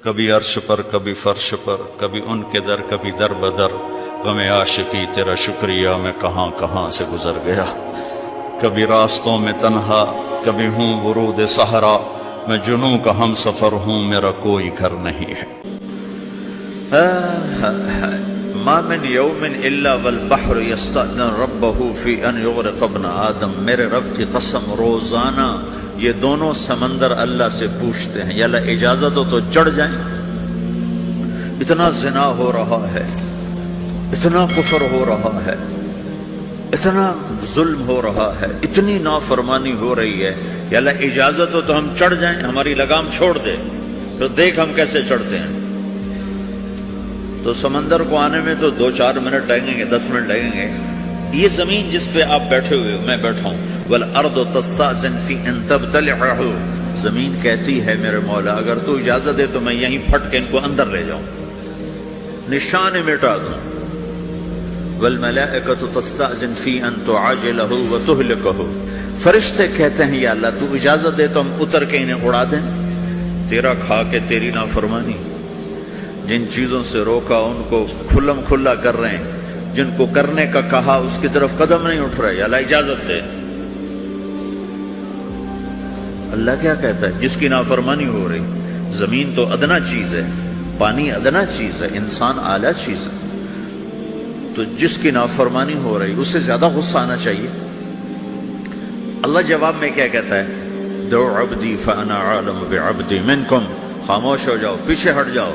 کبھی عرش پر کبھی فرش پر، کبھی ان کے در کبھی در بدر، غم عاشقی تیرا شکریہ میں کہاں کہاں سے گزر گیا، کبھی راستوں میں تنہا کبھی ہوں ورود صحرا، میں جنوں کا ہم سفر ہوں میرا کوئی گھر نہیں ہے۔ ما من یوم الا والبحر یستأذن ربہ فی ان یغرق ابن آدم، میرے رب کی قسم روزانہ یہ دونوں سمندر اللہ سے پوچھتے ہیں یا اللہ اجازت ہو تو چڑھ جائیں، اتنا زنا ہو رہا ہے، اتنا کفر ہو رہا ہے، اتنا ظلم ہو رہا ہے، اتنی نافرمانی ہو رہی ہے، یا اللہ اجازت ہو تو ہم چڑھ جائیں، ہماری لگام چھوڑ دے، تو دیکھ ہم کیسے چڑھتے ہیں۔ تو سمندر کو آنے میں تو 2-4 منٹ لگیں گے، 10 منٹ لگیں گے۔ یہ زمین جس پہ آپ بیٹھے ہوئے میں بیٹھا ہوں، وَالْأَرْضُ تَسْتَأْذِنُ فِي أَن تَبْتَلِعَهُ، زمین کہتی ہے میرے مولا اگر تو اجازت دے تو میں یہیں پھٹ کے ان کو اندر لے جاؤں، نشان مٹا دوں۔ وَالْمَلَائِكَةُ تَسْتَأْذِنُ فِي أَن تُعَاجِلَهُ وَتُهْلِكَهُ، فرشتے کہتے ہیں یا اللہ تو اجازت دے تو ہم اتر کے انہیں اڑا دیں، تیرا کھا کے تیری نافرمانی، جن چیزوں سے روکا ان کو کھلم کھلا کر رہے ہیں، جن کو کرنے کا کہا اس کی طرف قدم نہیں اٹھ رہے، یا اللہ اجازت دے۔ اللہ کیا کہتا ہے؟ جس کی نافرمانی ہو رہی، زمین تو ادنا چیز ہے، پانی ادنا چیز ہے، انسان اعلیٰ چیز ہے، تو جس کی نافرمانی ہو رہی اسے زیادہ غصہ آنا چاہیے۔ اللہ جواب میں کیا کہتا ہے؟ دعو عبدی فانا عالم بعبدی منکم، خاموش ہو جاؤ، پیچھے ہٹ جاؤ،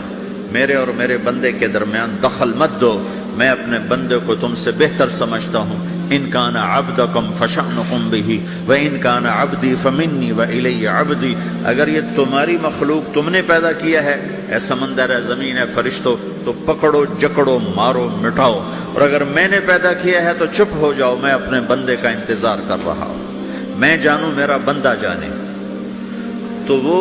میرے اور میرے بندے کے درمیان دخل مت دو، میں اپنے بندے کو تم سے بہتر سمجھتا ہوں۔ ان کان عبدکم فشأنکم بہ وان کان عبدی فمنی والی عبدی، اگر یہ تمہاری مخلوق تم نے پیدا کیا ہے، اے سمندر ہے، زمین ہے، فرشتوں، تو پکڑو جکڑو مارو مٹاؤ، اور اگر میں نے پیدا کیا ہے تو چپ ہو جاؤ، میں اپنے بندے کا انتظار کر رہا ہوں، میں جانوں میرا بندہ جانے۔ تو وہ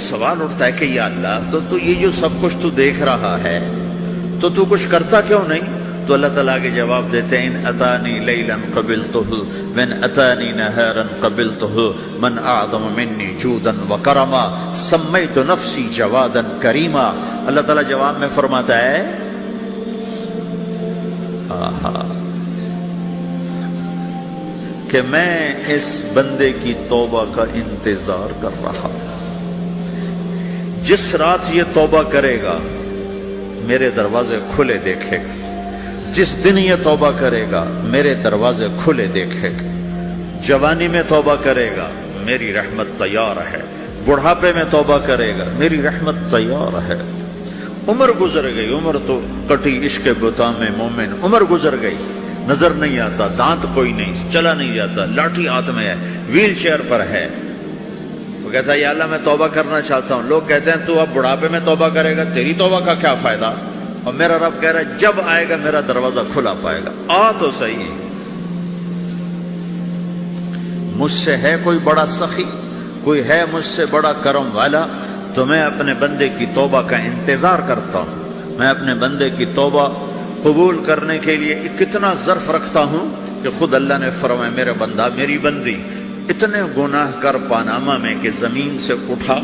سوال اٹھتا ہے کہ یا اللہ تو یہ جو سب کچھ تو دیکھ رہا ہے تو کچھ کرتا کیوں نہیں؟ تو اللہ تعالیٰ کے جواب دیتے ہیں ان اتانی لیلا قبلتہ من اتانی نہارا قبلتہ من اعظم منی جودا وکرما سمیت نفسی جوادا کریما۔ اللہ تعالیٰ جواب میں فرماتا ہے کہ میں اس بندے کی توبہ کا انتظار کر رہا ہوں، جس رات یہ توبہ کرے گا میرے دروازے کھلے دیکھے گا، جس دن یہ توبہ کرے گا میرے دروازے کھلے دیکھے گا، جوانی میں توبہ کرے گا میری رحمت تیار ہے، بڑھاپے میں توبہ کرے گا میری رحمت تیار ہے۔ عمر گزر گئی، عمر تو کٹی عشق بتا میں مومن، عمر گزر گئی، نظر نہیں آتا، دانت کوئی نہیں، چلا نہیں جاتا، لاٹھی ہاتھ میں ہے، ویل چیئر پر ہے، وہ کہتا ہے یا اللہ میں توبہ کرنا چاہتا ہوں۔ لوگ کہتے ہیں تو اب بڑھاپے میں توبہ کرے گا، تیری توبہ کا کیا فائدہ؟ اور میرا رب کہہ رہا ہے جب آئے گا میرا دروازہ کھلا پائے گا، آ تو صحیح۔ مجھ سے ہے کوئی بڑا سخی، کوئی ہے مجھ سے بڑا کرم والا، تو میں اپنے بندے کی توبہ کا انتظار کرتا ہوں، میں اپنے بندے کی توبہ قبول کرنے کے لیے کتنا ظرف رکھتا ہوں کہ خود اللہ نے فرمایا میرے بندہ میری بندی اتنے گناہ کر پانامہ میں کہ زمین سے اٹھا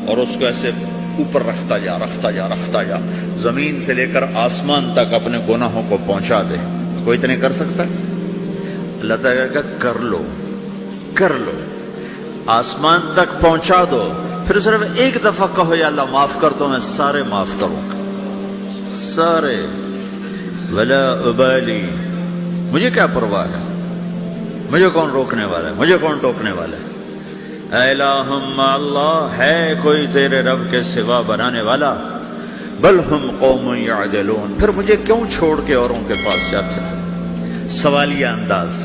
اور اس کو ایسے اوپر رکھتا جا، زمین سے لے کر آسمان تک اپنے گناہوں کو پہنچا دے، کوئی اتنے کر سکتا ہے؟ اللہ تعالیٰ کا کر لو، آسمان تک پہنچا دو، پھر صرف ایک دفعہ کہو یا اللہ معاف کر دو، میں سارے معاف کروں گا، سارے، ولا ابالی، مجھے کیا پرواہ ہے، مجھے کون روکنے والا ہے، مجھے کون ٹوکنے والا ہے؟ اے الہم اللہ، ہے کوئی تیرے رب کے سوا بنانے والا؟ بل ہم قوم یعدلون، پھر مجھے کیوں چھوڑ کے اوروں کے پاس جاتے ہیں؟ سوالیہ انداز۔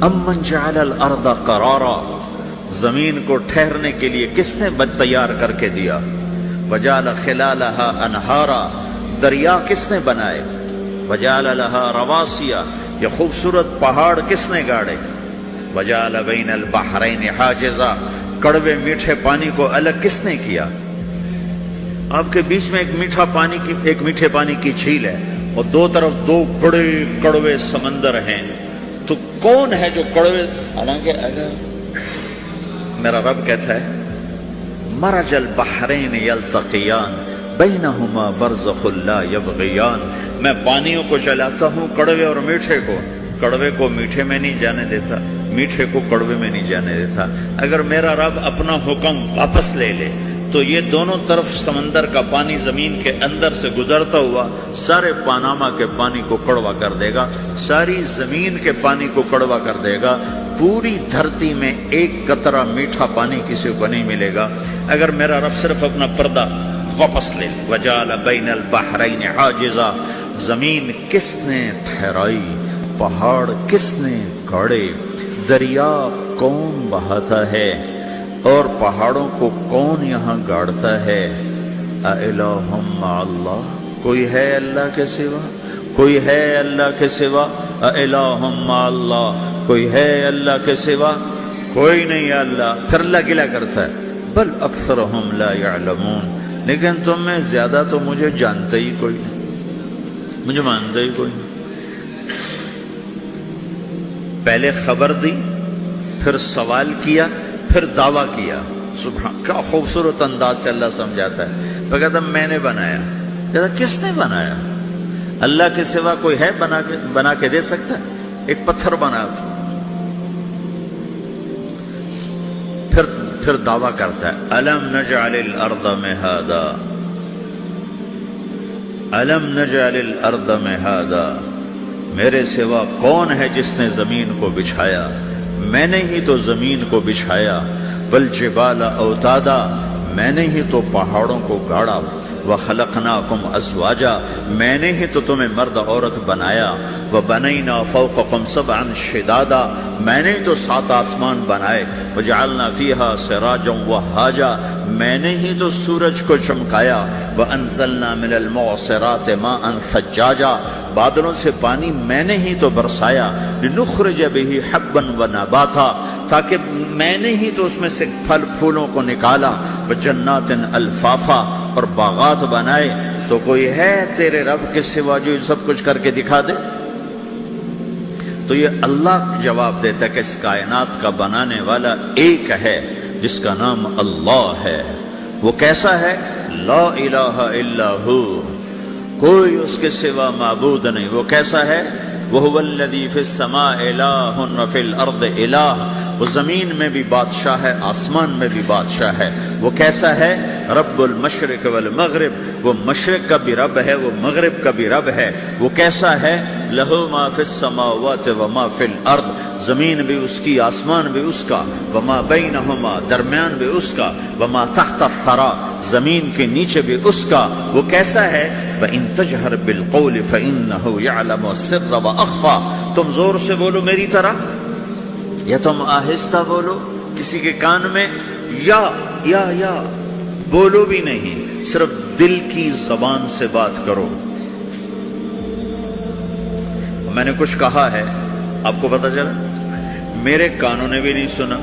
امن جعل الارض قرارا، زمین کو ٹھہرنے کے لیے کس نے تیار کر کے دیا؟ وجعل خلالہا انہارا، دریا کس نے بنائے؟ وجعل لہا رواسیا، یہ خوبصورت پہاڑ کس نے گاڑے؟ وجعل بین البحرین حاجزا، کڑوے میٹھے پانی کو الگ کس نے کیا؟ آپ کے بیچ میں ایک میٹھے پانی کی جھیل ہے اور دو طرف دو بڑے کڑوے سمندر ہیں، تو کون ہے جو کڑوے؟ حالانکہ اگر میرا رب کہتا ہے مرج البحرین یلتقیان بینہما برزخ لا یبغیان، میں پانیوں کو چلاتا ہوں، کڑوے اور میٹھے کو، کڑوے کو میٹھے میں نہیں جانے دیتا، میٹھے کو کڑوے میں نہیں جانے دیتا۔ اگر میرا رب اپنا حکم واپس لے لے تو یہ دونوں طرف سمندر کا پانی زمین کے اندر سے گزرتا ہوا سارے پاناما کے پانی کو کڑوا کر دے گا، ساری زمین کے پانی کو کڑوا کر دے گا، پوری دھرتی میں ایک قطرہ میٹھا پانی کسی کو نہیں ملے گا اگر میرا رب صرف اپنا پردہ واپس لے۔ وَجَعَلَ بَيْنَ الْبَحْرَيْنِ حَاجِزًا، زمین کس نے ٹھہرائی، پہاڑ کس نے گاڑے، دریا کون بہاتا ہے اور پہاڑوں کو کون یہاں گاڑتا ہے؟ اَإِلَٰهٌ مَّعَ اللَّهِ، کوئی ہے اللہ کے سوا؟ کوئی ہے اللہ کے سوا؟ اِلَٰهٌ مَّعَ اللَّهِ، کوئی ہے اللہ کے سوا؟ کوئی نہیں ہے اللہ۔ پھر اللہ گلہ کرتا ہے بل اکثرہم لا یعلمون، لیکن تم میں زیادہ تو مجھے جانتے ہی کوئی نہیں، مجھے مانتے ہی کوئی نہیں۔ پہلے خبر دی، پھر سوال کیا، پھر دعویٰ کیا۔ سبحان، کیا خوبصورت انداز سے اللہ سمجھاتا ہے۔ وہ کہتا میں نے بنایا، کہتا کس نے بنایا؟ اللہ کے سوا کوئی ہے بنا کے دے سکتا ہے؟ ایک پتھر بنا تھا۔ پھر دعویٰ کرتا ہے الم نجعل الارض مہادا، الم نجعل الارض مہادا، میرے سوا کون ہے جس نے زمین کو بچھایا؟ میں نے ہی تو زمین کو بچھایا۔ والجبال اوتادا، میں نے ہی تو پہاڑوں کو گاڑا۔ وخلقناکم ازواجا، میں نے ہی تو تمہیں مرد عورت بنایا۔ وبنینا فوقکم سبعا شدادا، میں نے ہی تو 7 آسمان بنائے۔ وجعلنا فیہا سراجا وہاجا، میں نے ہی تو سورج کو چمکایا۔ وانزلنا من المعصرات ماء ثجاجا، بادلوں سے پانی میں نے ہی تو برسایا۔ لنخرج به حبا ونباتا، تاکہ میں نے ہی تو اس میں سے پھل پھولوں کو نکالا۔ وجنات الفافا، اور باغات بنائے۔ تو کوئی ہے تیرے رب کے سوا جو سب کچھ کر کے دکھا دے؟ تو یہ اللہ جواب دیتا ہے کہ اس کائنات کا بنانے والا ایک ہے جس کا نام اللہ ہے۔ وہ کیسا ہے؟ لا الہ الا ہو، کوئی اس کے سوا معبود نہیں۔ وہ کیسا ہے؟ وَهُوَ الَّذِي فِي السَّمَاءِ إِلَٰهٌ وَفِي الْأَرْضِ إِلَٰهٌ، وہ زمین میں بھی بادشاہ ہے، آسمان میں بھی بادشاہ ہے۔ وہ کیسا ہے؟ رب المشرق والمغرب، وہ مشرق کا بھی رب ہے، وہ مغرب کا بھی رب ہے۔ وہ کیسا ہے؟ لَهُ مَا فِي السَّمَاوَاتِ وَمَا فِي الْأَرْضِ، زمین بھی اس کی، آسمان بھی اس کا۔ وَمَا بَيْنَهُمَا، درمیان بھی اس کا۔ وَمَا تَحْتَ الثَّرَىٰ، زمین کے نیچے بھی اس کا۔ وہ کیسا ہے؟ وَإِن تَجْهَرْ بِالْقَوْلِ فَإِنَّهُ يَعْلَمُ السِّرَّ وَأَخْفَىٰ، تم زور سے بولو میری طرح یا تم آہستہ بولو کسی کے کان میں، یا بولو بھی نہیں، صرف دل کی زبان سے بات کرو۔ میں نے کچھ کہا ہے، آپ کو پتہ چلا، میرے کانوں نے بھی نہیں سنا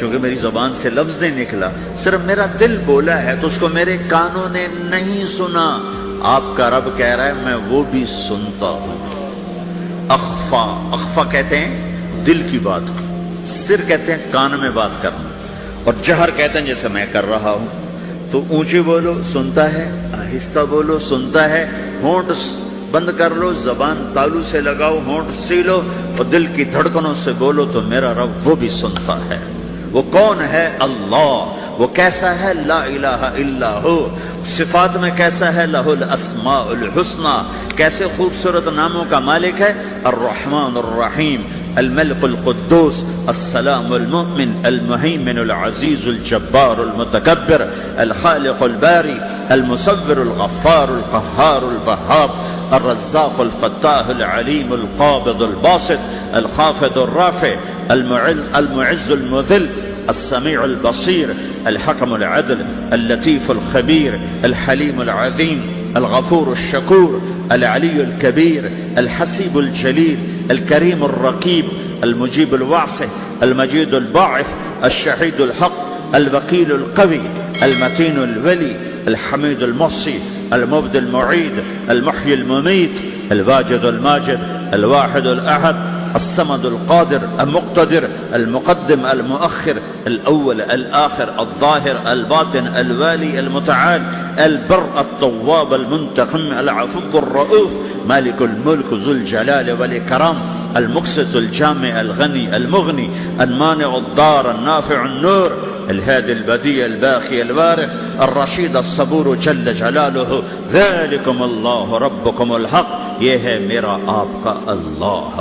چونکہ میری زبان سے لفظ نہیں نکلا، صرف میرا دل بولا ہے تو اس کو میرے کانوں نے نہیں سنا۔ آپ کا رب کہہ رہا ہے میں وہ بھی سنتا ہوں۔ اخفا، اخفا کہتے ہیں دل کی بات کو، سر کہتے ہیں کان میں بات کرنا، اور جہر کہتے ہیں جیسے میں کر رہا ہوں۔ تو اونچی بولو سنتا ہے، آہستہ بولو سنتا ہے، ہونٹ بند کر لو، زبان تالو سے لگاؤ، ہونٹ سیلو اور دل کی دھڑکنوں سے بولو تو میرا رب وہ بھی سنتا ہے۔ وہ کون ہے؟ اللہ۔ وہ کیسا ہے؟ لا الہ الا ہو۔ صفات میں کیسا ہے؟ لہ الاسماء الحسنی، کیسے خوبصورت ناموں کا مالک ہے؟ الرحمن الرحیم، الملك القدوس، السلام المؤمن، المهيمن العزيز الجبار المتكبر، الخالق الباري، المصور الغفار القهار الوهاب، الرزاق الفتاح العليم القابض الباسط، الخافض الرافع، المعز المذل، السميع البصير، الحكم العدل، اللطيف الخبير، الحليم العظيم، الغفور الشكور، العلي الكبير، الحسيب الجليل، الكريم الرقيب، المجيب الواسع، المجيد الباعث، الشهيد الحق، الوكيل القوي، المتين الولي، الحميد المحصي، المبدي المعيد، المحيي المميت، الواجد الماجد، الواحد الأحد، الصمد القادر المقتدر المقدم المؤخر الأول الآخر الظاهر الباطن الوالي المتعال البر التواب المنتقم العفو الرؤوف مالك الملك ذو الجلال والإكرام المقسط الجامع الغني المغني المانع الضار النافع النور الهادي البديع الباقي الوارث الرشيد الصبور جل جلالہ ذلكم اللہ ربكم الحق، یہ ہے میرا آپ کا اللہ۔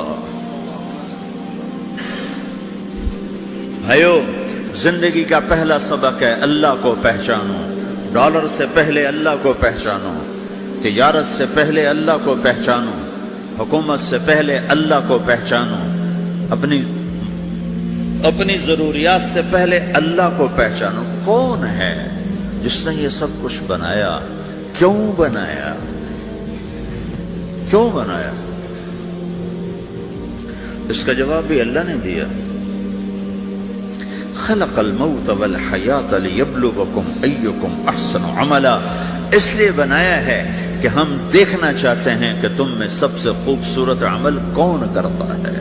بھائیو، زندگی کا پہلا سبق ہے اللہ کو پہچانو۔ ڈالر سے پہلے اللہ کو پہچانو، تجارت سے پہلے اللہ کو پہچانو، حکومت سے پہلے اللہ کو پہچانو، اپنی ضروریات سے پہلے اللہ کو پہچانو۔ کون ہے جس نے یہ سب کچھ بنایا؟ کیوں بنایا؟ کیوں بنایا؟ اس کا جواب بھی اللہ نے دیا۔ خلق الموت والحیات لیبلوکم ایکم احسن عملا، اس لیے بنایا ہے کہ ہم دیکھنا چاہتے ہیں کہ تم میں سب سے خوبصورت عمل کون کرتا ہے۔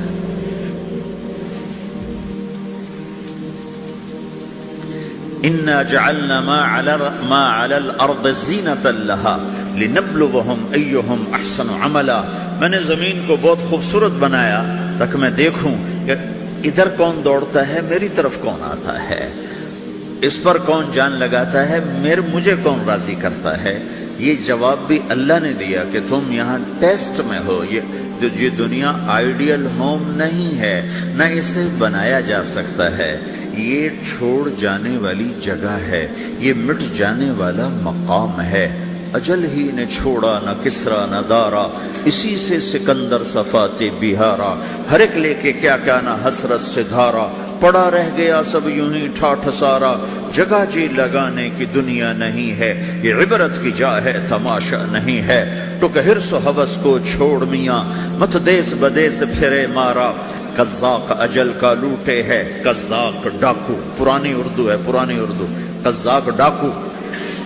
اِنَّا جَعَلْنَا مَا عَلَى الْأَرْضِ زِينَةً لَهَا لِنَبْلُوَهُمْ أَيُّهُمْ أَحْسَنُ عَمَلًا، میں نے زمین کو بہت خوبصورت بنایا تاکہ میں دیکھوں کہ ادھر کون دوڑتا ہے، میری طرف کون آتا ہے، اس پر کون جان لگاتا ہے، مجھے کون راضی کرتا ہے۔ یہ جواب بھی اللہ نے دیا کہ تم یہاں ٹیسٹ میں ہو۔ یہ دنیا آئیڈیل ہوم نہیں ہے، نہ اسے بنایا جا سکتا ہے، یہ چھوڑ جانے والی جگہ ہے، یہ مٹ جانے والا مقام ہے۔ اجل ہی نے چھوڑا نہ کسرا نہ دارا، اسی سے سکندر صفات بہارا، ہر ایک لے کے کیا کیا نہ حسرت سے دھارا، پڑا رہ گیا سب یوں ہی ٹھاٹھ سارا، جگہ جی لگانے کی دنیا نہیں ہے، یہ عبرت کی جا ہے تماشا نہیں ہے۔ ٹک حرص و ہوس کو چھوڑ میاں، مت دیس بدیس پھرے مارا، قزاق اجل کا لوٹے ہے، قزاق ڈاکو، پرانی اردو ہے، پرانی اردو، قزاق ڈاکو،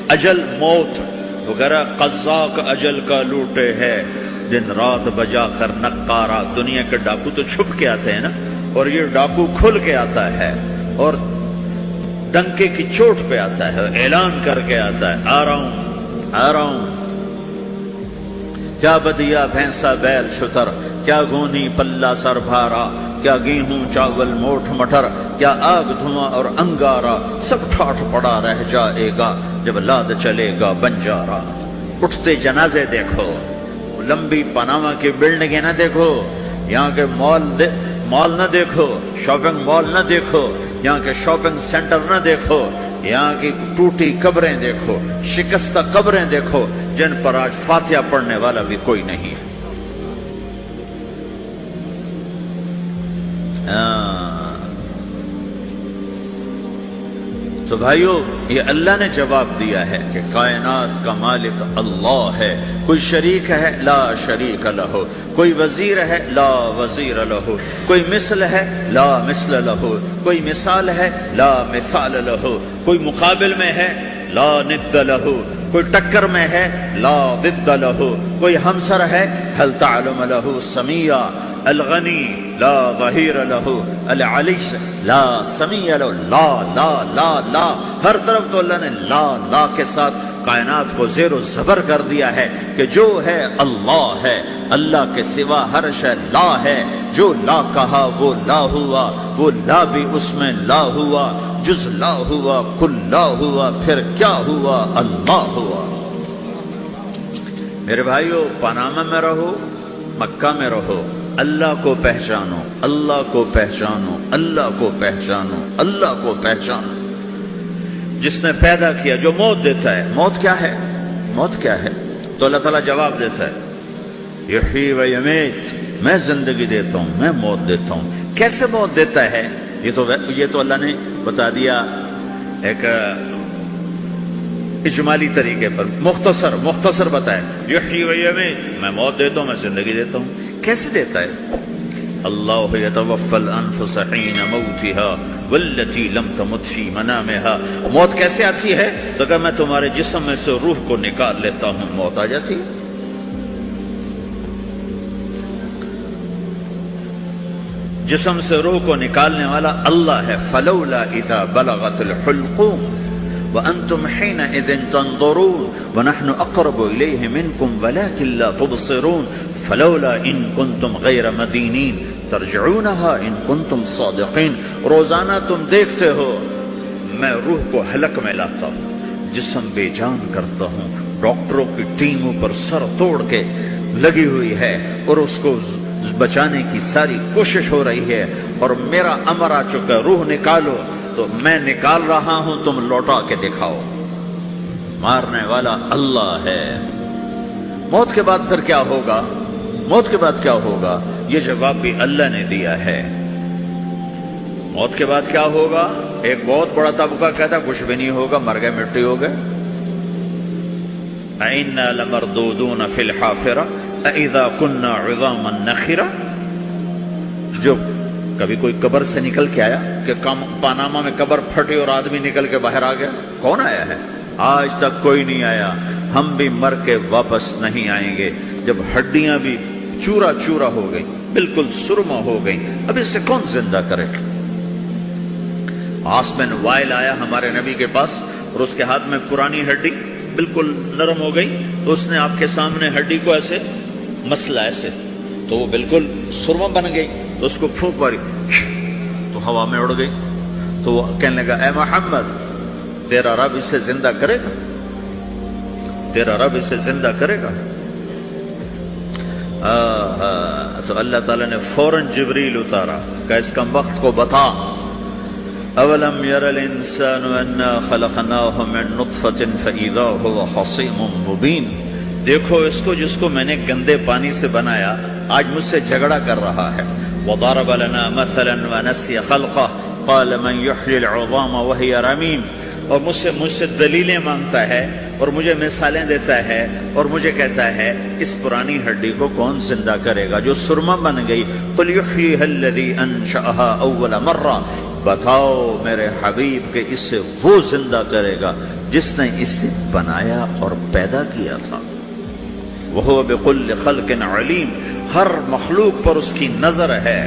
اجل موت وغیرہ، قزاق اجل کا لوٹے ہے، دن رات بجا کر نقارا۔ دنیا کے ڈاکو تو چھپ کے آتے ہیں نا، اور یہ ڈاکو کھل کے آتا ہے اور ڈنکے کی چوٹ پہ آتا ہے، اعلان کر کے آتا ہے، آ رہا ہوں آ رہا ہوں۔ کیا بدیا بھینسا بیل شتر، کیا گونی پلہ سر بھارا، کیا گیہوں چاول موٹھ مٹر، کیا آگ دھواں اور انگارا، سب ٹھاٹھ پڑا رہ جائے گا جب لاد چلے گا بنجارا۔ اٹھتے جنازے دیکھو، لمبی پاناما کی بلڈنگیں نہ دیکھو، یہاں کے مال نہ دیکھو، شاپنگ مال نہ دیکھو، یہاں کے شاپنگ سینٹر نہ دیکھو، یہاں کی ٹوٹی قبریں دیکھو، شکستہ قبریں دیکھو جن پر آج فاتحہ پڑھنے والا بھی کوئی نہیں۔ تو بھائیو، یہ اللہ نے جواب دیا ہے کہ کائنات کا مالک اللہ ہے، کوئی شریک ہے لا شریک لہ، کوئی وزیر ہے لا وزیر لہ، کوئی مثل ہے لا مثل لہ، کوئی مثال ہے لا مثال لہ، کوئی مقابل میں ہے لا ند لہ، کوئی ٹکر میں ہے لا ضد لہ، کوئی ہمسر ہے هل تعلم لہ سمیہ، الغنی لا ظہیر لہ، العلی لا سمیع لہ، لا لا لا لا، ہر طرف تو اللہ نے لا لا کے ساتھ کائنات کو زیر و زبر کر دیا ہے کہ جو ہے اللہ ہے، اللہ کے سوا ہر شے لا ہے، جو لا کہا وہ لا ہوا، وہ لا بھی اس میں لا ہوا، جز لا ہوا کل لا ہوا، پھر کیا ہوا؟ اللہ ہوا۔ میرے بھائیو، پاناما میں رہو، مکہ میں رہو، اللہ کو پہچانو، اللہ کو پہچانو، اللہ کو پہچانو، اللہ کو پہچانو۔ جس نے پیدا کیا، جو موت دیتا ہے، موت کیا ہے؟ موت کیا ہے؟ تو اللہ تعالیٰ جواب دیتا ہے، یحیی و یمیت، میں زندگی دیتا ہوں، میں موت دیتا ہوں۔ کیسے موت دیتا ہے؟ یہ تو اللہ نے بتا دیا ایک اجمالی طریقے پر، مختصر بتایا، یحیی و یمیت، میں موت دیتا ہوں، میں زندگی دیتا ہوں۔ کیسے دیتا ہے؟ اللہ یتوفی الانفس حین موتها والتی لم تمت فی منامها۔ موت کیسے آتی ہے؟ تو کہ میں تمہارے جسم میں سے روح کو نکال لیتا ہوں، موت آ جاتی۔ جسم سے روح کو نکالنے والا اللہ ہے. فلولا اذا بلغت الحلقوم وانتم حينئذ تنظرون ونحن اقرب اليه منكم ولكن لا تبصرون فلولا ان كنتم غير مدينين ترجعونها ان كنتم صادقين. روزانہ تم دیکھتے ہو میں روح کو حلق میں لاتا ہوں، جسم بے جان کرتا ہوں، ڈاکٹروں کی ٹیم اوپر سر توڑ کے لگی ہوئی ہے اور اس کو بچانے کی ساری کوشش ہو رہی ہے، اور میرا امر آ چکا، روح نکالو، تو میں نکال رہا ہوں، تم لوٹا کے دکھاؤ. مارنے والا اللہ ہے. موت کے بعد پھر کیا ہوگا؟ موت کے بعد کیا ہوگا؟ یہ جواب بھی اللہ نے دیا ہے. موت کے بعد کیا ہوگا؟ ایک بہت بڑا طبقہ کہتا کچھ بھی نہیں ہوگا، مر گئے، مٹی ہو گئے. اِنَّا لَمَرْدُودُونَ فِي الْحَافِرَةِ اَإِذَا كُنَّا عِظَامًا نَخِرَةً. جو کبھی کوئی قبر سے نکل کے آیا کہ پاناما میں قبر پھٹی اور آدمی نکل کے باہر آ گیا؟ کون آیا ہے؟ آج تک کوئی نہیں آیا. ہم بھی مر کے واپس نہیں آئیں گے. جب ہڈیاں بھی چورا چورا ہو گئی، بالکل سرما ہو گئی، اب اس سے کون زندہ کرے؟ عاصم وائل آیا ہمارے نبی کے پاس اور اس کے ہاتھ میں پرانی ہڈی بالکل نرم ہو گئی، تو اس نے آپ کے سامنے ہڈی کو ایسے مسلا، ایسے، تو وہ بالکل سرما بن گئی. تو اس کو پھونک ماری تو ہوا میں اڑ گئی. تو وہ کہنے لگا اے محمد، تیرا رب اسے زندہ کرے گا؟ تیرا رب اسے زندہ کرے گا؟ تو اللہ تعالیٰ نے فوراً جبریل اتارا کہ اس کم وقت کو بتا، اولم یر الانسان انا خلقناہ من نطفۃ فاذا هو خصیم مبین. دیکھو اس کو جس کو میں نے گندے پانی سے بنایا، آج مجھ سے جھگڑا کر رہا ہے. وضرب لنا مثلا ونسی خلقہ قال من یحیی العظام وہی رمیم. اور مجھ سے دلیلیں مانگتا ہے اور مجھے مثالیں دیتا ہے اور مجھے کہتا ہے اس پرانی ہڈی کو کون زندہ کرے گا جو سرما بن گئی. قل یحییھا الذی انشأھا اول مرہ. بتاؤ میرے حبیب کہ اسے وہ زندہ کرے گا جس نے اسے بنایا اور پیدا کیا تھا. وہو بکل خلق علیم. ہر مخلوق پر اس کی نظر ہے.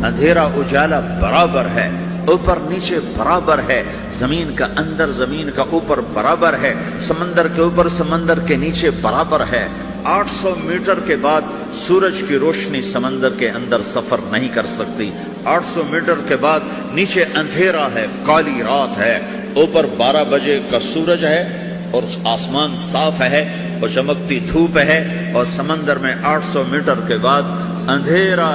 اندھیرا اجالا برابر ہے، اوپر نیچے برابر ہے، زمین کا اندر زمین کا اوپر برابر ہے، سمندر کے اوپر سمندر کے نیچے برابر ہے. 800 میٹر کے بعد سورج کی روشنی سمندر کے اندر سفر نہیں کر سکتی. 800 میٹر کے بعد نیچے اندھیرا ہے، کالی رات ہے، اوپر 12 بجے کا سورج ہے اور آسمان صاف ہے اور چمکتی دھوپ ہے، اور سمندر میں 800 میٹر کے بعد اندھیرا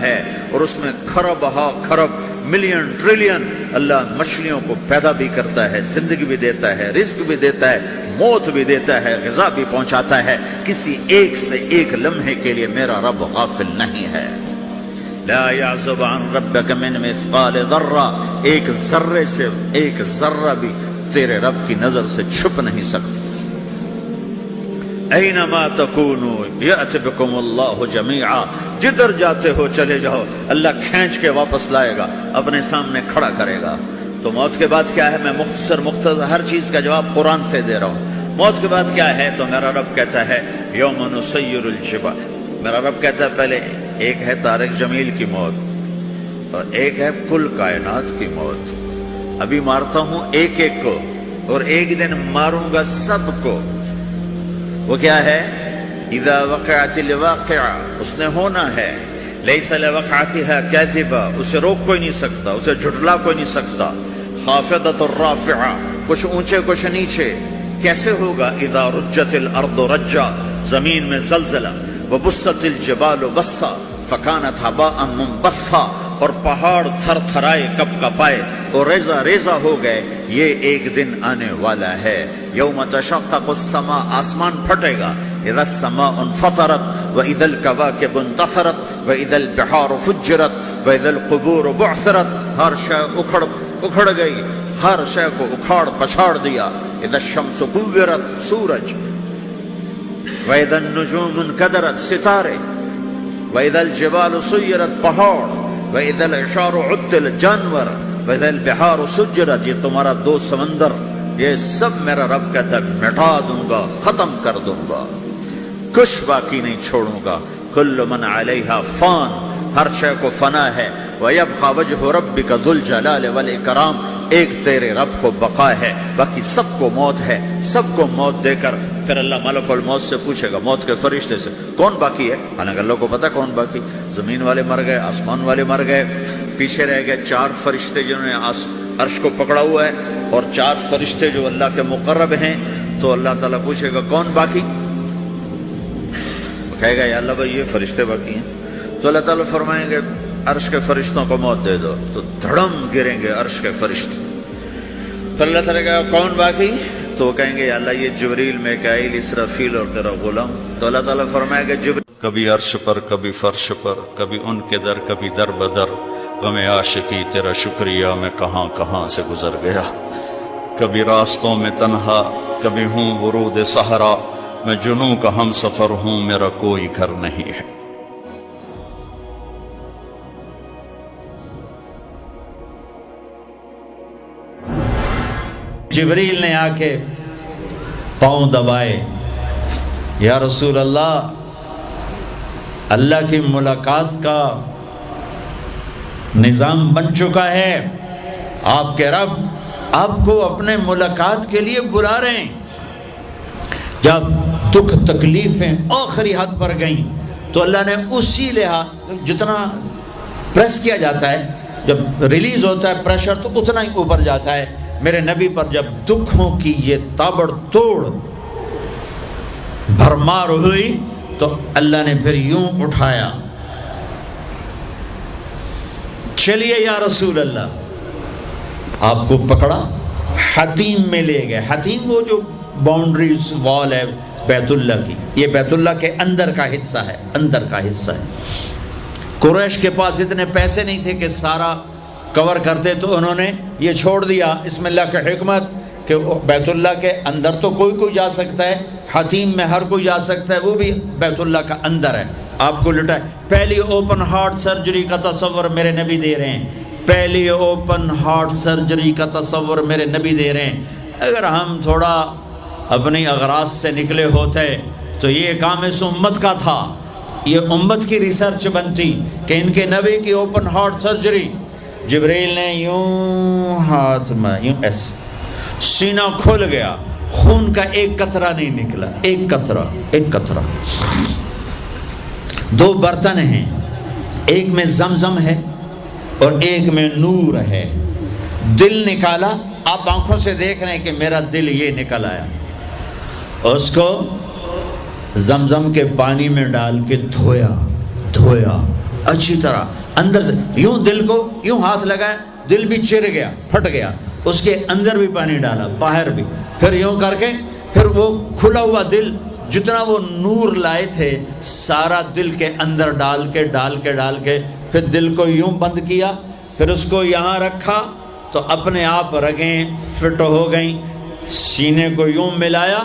ہے اور اس میں کھرب ہا کھرب ملین ٹریلین اللہ مچھلیوں کو پیدا بھی کرتا ہے، زندگی بھی دیتا ہے، رزق بھی دیتا ہے، موت بھی دیتا ہے، غذا بھی پہنچاتا ہے. کسی ایک سے ایک لمحے کے لیے میرا رب غافل نہیں ہے. لا يعزب عن ربك من مثقال ذرہ. ایک ذرے سے ایک ذرہ بھی تیرے رب کی نظر سے چھپ نہیں سکتا. اینما تکونوا یأت بکم اللہ جمیعا. جدھر جاتے ہو چلے جاؤ، اللہ کھینچ کے واپس لائے گا، اپنے سامنے کھڑا کرے گا. تو موت کے بعد کیا ہے؟ میں مختصر ہر چیز کا جواب قرآن سے دے رہا ہوں. موت کے بعد کیا ہے؟ تو میرا رب کہتا ہے یوم نسیر الجبال. میرا رب کہتا ہے پہلے ایک ہے طارق جمیل کی موت اور ایک ہے کل کائنات کی موت. ابھی مارتا ہوں ایک ایک کو اور ایک دن ماروں گا سب کو. وہ کیا ہے؟ اذا وقعت الواقعہ. اس نے ہونا ہے. لیس لوقعتها کاذبہ. اسے روک کوئی نہیں سکتا، اسے جھٹلا کوئی نہیں سکتا. خافضۃ الرافعہ. کچھ اونچے کچھ نیچے. کیسے ہوگا؟ اذا رجت الارض رجا. زمین میں زلزلہ. وبست الجبال بسا فکانت ہباء منبثا. اور پہاڑ تھر تھرائے کپ کپائے اور ریزہ ریزہ ہو گئے. یہ ایک دن آنے والا ہے. یوم تشقق السماء. آسمان پھٹے گا. اذا السماء انفطرت واذا الكواكب انتثرت واذا البحار فجرت واذا القبور بعثرت. ہر شے اکھڑ گئی، ہر شے کو اکھاڑ پچھاڑ دیا. اذا الشمس كورت. سورج. واذا النجوم انكدرت. ستارے. واذا الجبال سيرت. پہاڑ. وَإِذَا الْعِشَارُ عُدِّلَتْ. جانور. وَإِذَا الْبِحَارُ سُجِّرَتْ. یہ تمہارا دو سمندر، یہ سب میرا رب کہتا ہے مٹا دوں گا، ختم کر دوں گا، کچھ باقی نہیں چھوڑوں گا. كُلُّ مَنْ عَلَيْهَا فان. ہر شے کو فنا ہے، وَيَبْقَى وَجْهُ رَبِّكَ ذُو الْجَلَالِ وَالْإِكْرَامِ، ایک تیرے رب کو بقا ہے، باقی سب کو موت ہے، سب کو موت دے کر پھر اللہ ملک الموت سے پوچھے گا، موت کے فرشتے سے کون باقی ہے؟ حالانکہ اللہ کو پتا کون باقی، زمین والے مر گئے، آسمان والے مر گئے، پیچھے رہ گئے 4 فرشتے جنہوں نے عرش کو پکڑا ہوا ہے، اور 4 فرشتے جو اللہ کے مقرب ہیں۔ تو اللہ تعالیٰ پوچھے گا کون باقی؟ کہے گا یا اللہ بھائی یہ فرشتے باقی ہیں۔ تو اللہ تعالیٰ فرمائیں گے عرش کے فرشتوں کو موت دے دو، تو دھڑم گریں گے عرش کے فرشتے۔ پھر اللہ تعالیٰ کہے گا کون باقی؟ تو وہ کہیں گے یا اللہ یہ جبریل، میکائیل، اسرافیل اور تیرا غلام۔ تو اللہ تعالیٰ فرمائے گا جبریل کبھی عرش پر، کبھی فرش پر، کبھی ان کے در، کبھی در بدر، غم عاشقی تیرا شکریہ میں کہاں کہاں سے گزر گیا، کبھی راستوں میں تنہا، کبھی ہوں ورود صحرا، میں جنوں کا ہم سفر ہوں، میرا کوئی گھر نہیں ہے۔ جبریل نے آ کے پاؤں دبائے، یا رسول اللہ، اللہ کی ملاقات کا نظام بن چکا ہے، آپ کے رب آپ کو اپنے ملاقات کے لیے بلا رہے ہیں۔ جب دکھ تکلیفیں آخری حد پر گئیں تو اللہ نے اسی لحاظ، جتنا پریس کیا جاتا ہے، جب ریلیز ہوتا ہے پریشر تو اتنا ہی اوپر جاتا ہے، میرے نبی پر جب دکھوں کی یہ تابڑ توڑ بھرمار ہوئی تو اللہ نے پھر یوں اٹھایا، چلیے یا رسول اللہ، آپ کو پکڑا، حتیم میں لے گئے۔ حتیم وہ جو باؤنڈریز وال ہے بیت اللہ کی، یہ بیت اللہ کے اندر کا حصہ ہے، اندر کا حصہ ہے۔ قریش کے پاس اتنے پیسے نہیں تھے کہ سارا کور کرتے، تو انہوں نے یہ چھوڑ دیا، اس میں اللہ کی حکمت کہ بیت اللہ کے اندر تو کوئی جا سکتا ہے، حتیم میں ہر کوئی جا سکتا ہے، وہ بھی بیت اللہ کا اندر ہے۔ آپ کو لٹائے، پہلی اوپن ہارٹ سرجری کا تصور میرے نبی دے رہے ہیں، پہلی اوپن ہارٹ سرجری کا تصور میرے نبی دے رہے ہیں۔ اگر ہم تھوڑا اپنی اغراض سے نکلے ہوتے تو یہ کام اس امت کا تھا، یہ امت کی ریسرچ بنتی کہ ان کے نبی کی اوپن ہارٹ سرجری۔ جبریل نے یوں ہاتھ میں یوں ایسے، سینہ کھل گیا، خون کا ایک قطرہ نہیں نکلا، ایک قطرہ۔ 2 برتن ہیں، ایک میں زمزم ہے اور ایک میں نور ہے۔ دل نکالا، آپ آنکھوں سے دیکھ رہے ہیں کہ میرا دل یہ نکل آیا، اس کو زمزم کے پانی میں ڈال کے دھویا اچھی طرح، اندر سے یوں دل کو یوں ہاتھ لگایا، دل بھی چر گیا، پھٹ گیا، اس کے اندر بھی پانی ڈالا، باہر بھی، پھر یوں کر کے پھر وہ کھلا ہوا دل، جتنا وہ نور لائے تھے سارا دل کے اندر ڈال کے پھر دل کو یوں بند کیا، پھر اس کو یہاں رکھا تو اپنے آپ رگیں فٹ ہو گئیں، سینے کو یوں ملایا،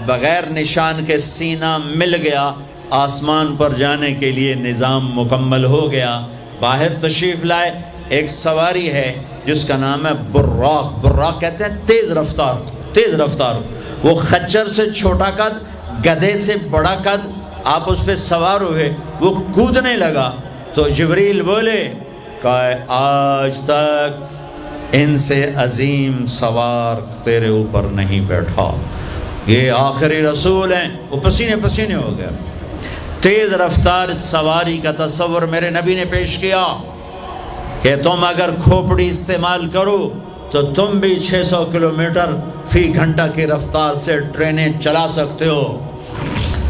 بغیر نشان کے سینہ مل گیا، آسمان پر جانے کے لیے نظام مکمل ہو گیا۔ باہر تشریف لائے، ایک سواری ہے جس کا نام ہے براق، براق کہتے ہیں تیز رفتار، وہ خچر سے چھوٹا قد، گدھے سے بڑا قد، آپ اس پہ سوار ہوئے، وہ کودنے لگا تو جبریل بولے کہ آج تک ان سے عظیم سوار تیرے اوپر نہیں بیٹھا، یہ آخری رسول ہیں۔ وہ پسینے ہو گیا۔ تیز رفتار سواری کا تصور میرے نبی نے پیش کیا کہ تم اگر کھوپڑی استعمال کرو تو تم بھی 600 کلومیٹر فی گھنٹہ کی رفتار سے ٹرینیں چلا سکتے ہو،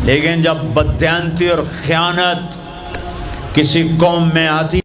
لیکن جب بددیانتی اور خیانت کسی قوم میں آتی